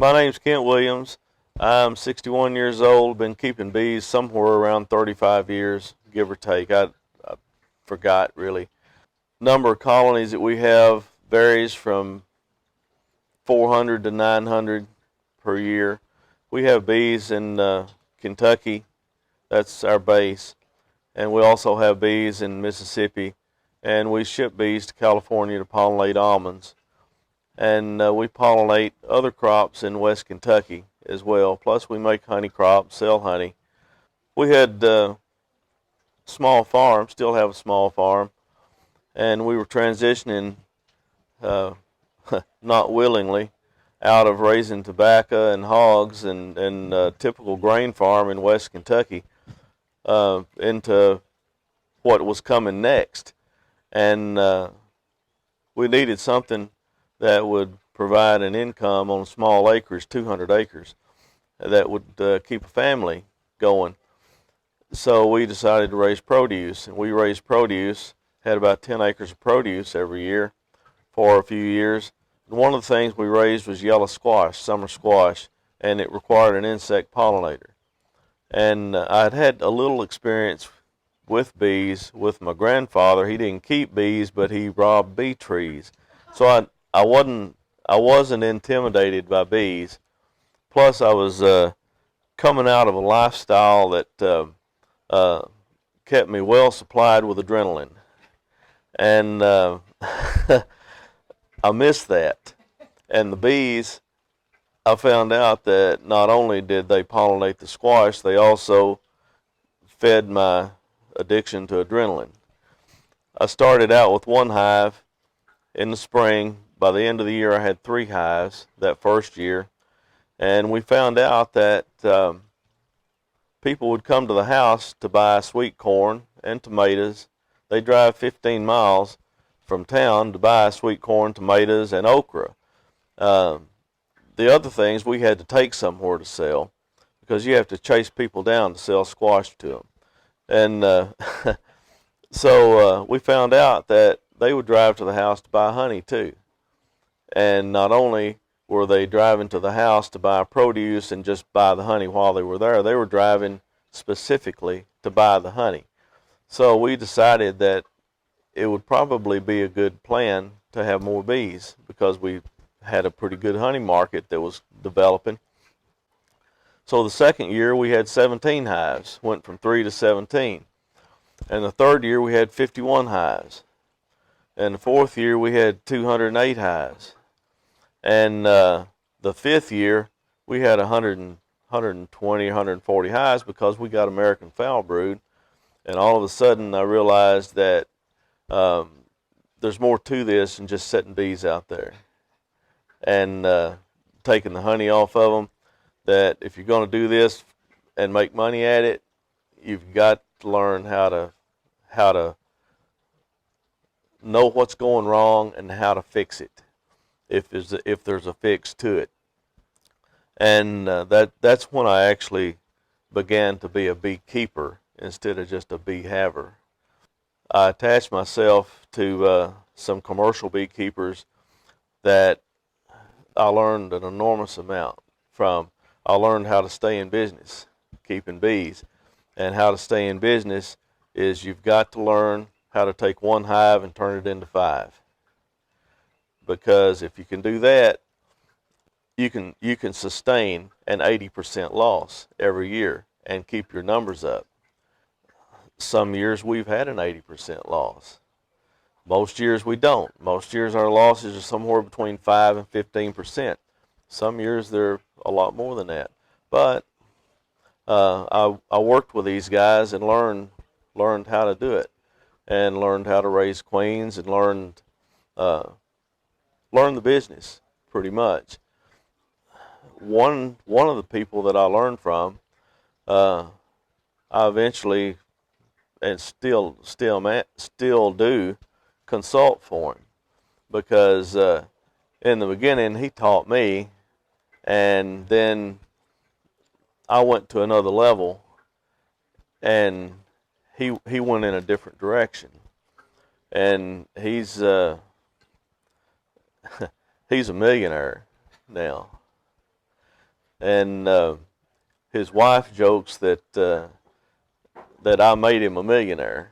My name's Kent Williams. I'm 61 years old. Been keeping bees somewhere around 35 years, give or take. I forgot really. Number of colonies that we have varies from 400 to 900 per year. We have bees in Kentucky. That's our base. And we also have bees in Mississippi. And we ship bees to California to pollinate almonds. And we pollinate other crops in West Kentucky as well. Plus, we make honey crops, sell honey. We had small farm, still have a small farm, and we were transitioning, uh, not willingly, out of raising tobacco and hogs and typical grain farm in West Kentucky into what was coming next. And we needed something that would provide an income on small acres, 200 acres, that would keep a family going. So we decided to raise produce, and we raised produce, had about 10 acres of produce every year for a few years. And one of the things we raised was yellow squash, summer squash, and it required an insect pollinator. And I'd had a little experience with bees with my grandfather. He didn't keep bees, but he robbed bee trees. So I wasn't intimidated by bees. Plus, I was coming out of a lifestyle that uh, kept me well supplied with adrenaline, and I missed that. And the bees, I found out that not only did they pollinate the squash, they also fed my addiction to adrenaline. I started out with one hive in the spring. By the end of the year, I had 3 hives that first year. And we found out that people would come to the house to buy sweet corn and tomatoes. They drive 15 miles from town to buy sweet corn, tomatoes, and okra. Um, the other things we had to take somewhere to sell because you have to chase people down to sell squash to them. And so we found out that they would drive to the house to buy honey too. And not only were they driving to the house to buy produce and just buy the honey while they were there, they were driving specifically to buy the honey. So we decided that it would probably be a good plan to have more bees because we had a pretty good honey market that was developing. So the second year we had 17 hives, went from 3 to 17. And the third year we had 51 hives. And the fourth year we had 208 hives. And the fifth year we had 120, 140 hives because we got American foul brood. And all of a sudden I realized that um, there's more to this than just setting bees out there and taking the honey off of them. That if you're going to do this and make money at it, you've got to learn how to know what's going wrong and how to fix it if there's a fix to it. And that's when I actually began to be a beekeeper instead of just a bee haver. I attached myself to some commercial beekeepers that I learned an enormous amount from. I learned how to stay in business, keeping bees. And how to stay in business is you've got to learn how to take one hive and turn it into 5. Because if you can do that, you can sustain an 80% loss every year and keep your numbers up. Some years we've had an 80% loss. Most years we don't. Most years our losses are somewhere between 5 and 15%. Some years they're a lot more than that. But I worked with these guys and learned how to do it, and learned how to raise queens, and uh, learned the business pretty much. One of the people that I learned from, uh, I eventually and still do consult for him because in the beginning he taught me, and then I went to another level, and he went in a different direction, and he's a millionaire now. And his wife jokes that that I made him a millionaire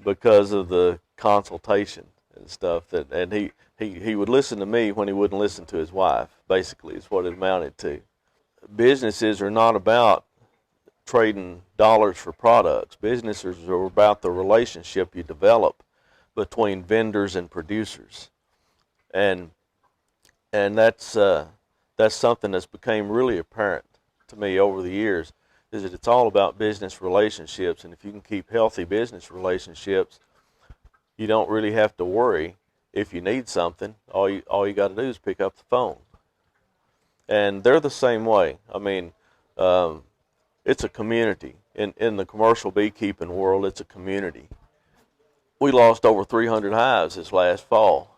because of the consultation and stuff. And he would listen to me when he wouldn't listen to his wife, basically, is what it amounted to. Businesses are not about trading dollars for products. Businesses are about the relationship you develop between vendors and producers. And that's something that's became really apparent to me over the years, is that it's all about business relationships. And if you can keep healthy business relationships, you don't really have to worry if you need something. All you got to do is pick up the phone. And they're the same way. I mean, it's a community. In the commercial beekeeping world, it's a community. We lost over 300 hives this last fall.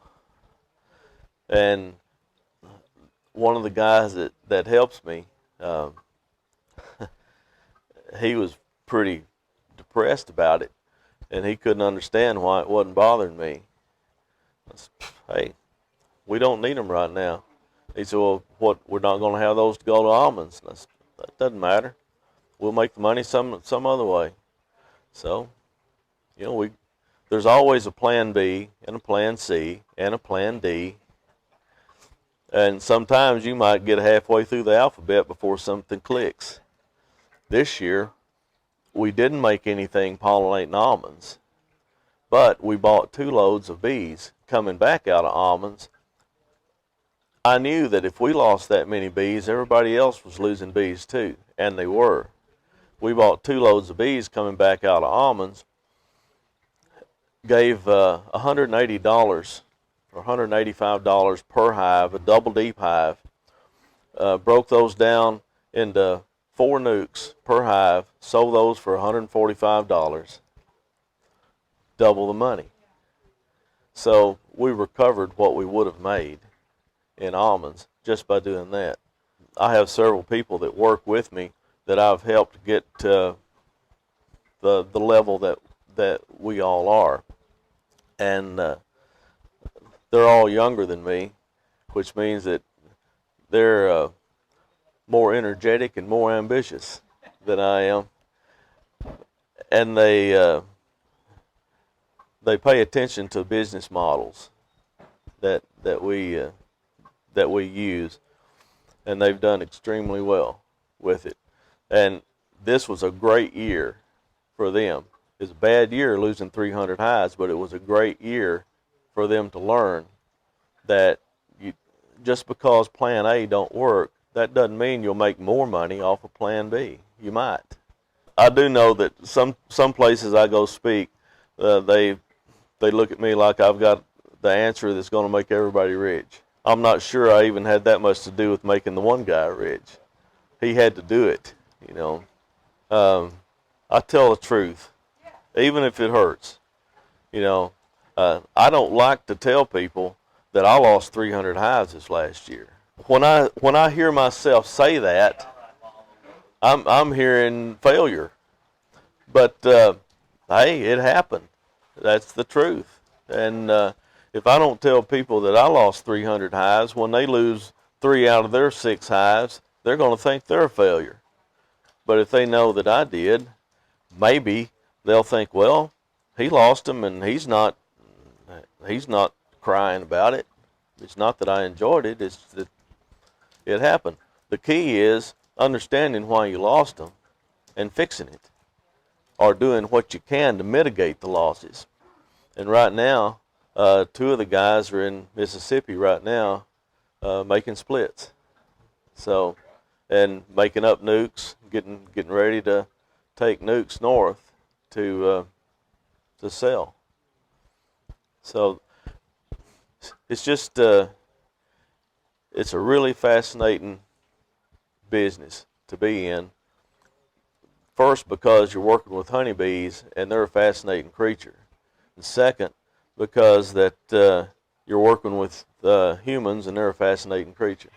And one of the guys that helps me, he was pretty depressed about it, and he couldn't understand why it wasn't bothering me. I said, hey, we don't need them right now. He said, well, we're not going to have those to go to almonds. And I said, that doesn't matter. We'll make the money some other way. So, there's always a plan B and a plan C and a plan D. And sometimes you might get halfway through the alphabet before something clicks. This year, we didn't make anything pollinating almonds, but we bought 2 loads of bees coming back out of almonds. I knew that if we lost that many bees, everybody else was losing bees too, and they were. We bought 2 loads of bees coming back out of almonds, gave $180 or $185 per hive, a double deep hive, broke those down into 4 nukes per hive, sold those for $145, double the money. So we recovered what we would have made in almonds just by doing that. I have several people that work with me that I've helped get to the level that we all are. And they're all younger than me, which means that they're more energetic and more ambitious than I am. And they pay attention to business models that we use, and they've done extremely well with it. And this was a great year for them. It's a bad year losing 300 hives, but it was a great year for them to learn that just because plan A don't work, that doesn't mean you'll make more money off of plan B. You might. I do know that some places I go speak, they look at me like I've got the answer that's going to make everybody rich. I'm not sure I even had that much to do with making the one guy rich. He had to do it, I tell the truth, even if it hurts. I don't like to tell people that I lost 300 hives this last year. When I hear myself say that, I'm hearing failure. But hey, it happened. That's the truth. And if I don't tell people that I lost 300 hives, when they lose 3 out of their 6 hives, they're going to think they're a failure. But if they know that I did, maybe they'll think, well, he lost them and he's not crying about it. It's not that I enjoyed it, it's that it happened. The key is understanding why you lost them and fixing it, or doing what you can to mitigate the losses. And right now, 2 of the guys are in Mississippi right now making splits. So, and making up nukes, getting ready to take nukes north to sell. So it's just it's a really fascinating business to be in. First, because you're working with honeybees and they're a fascinating creature. And second, because that you're working with humans and they're a fascinating creature.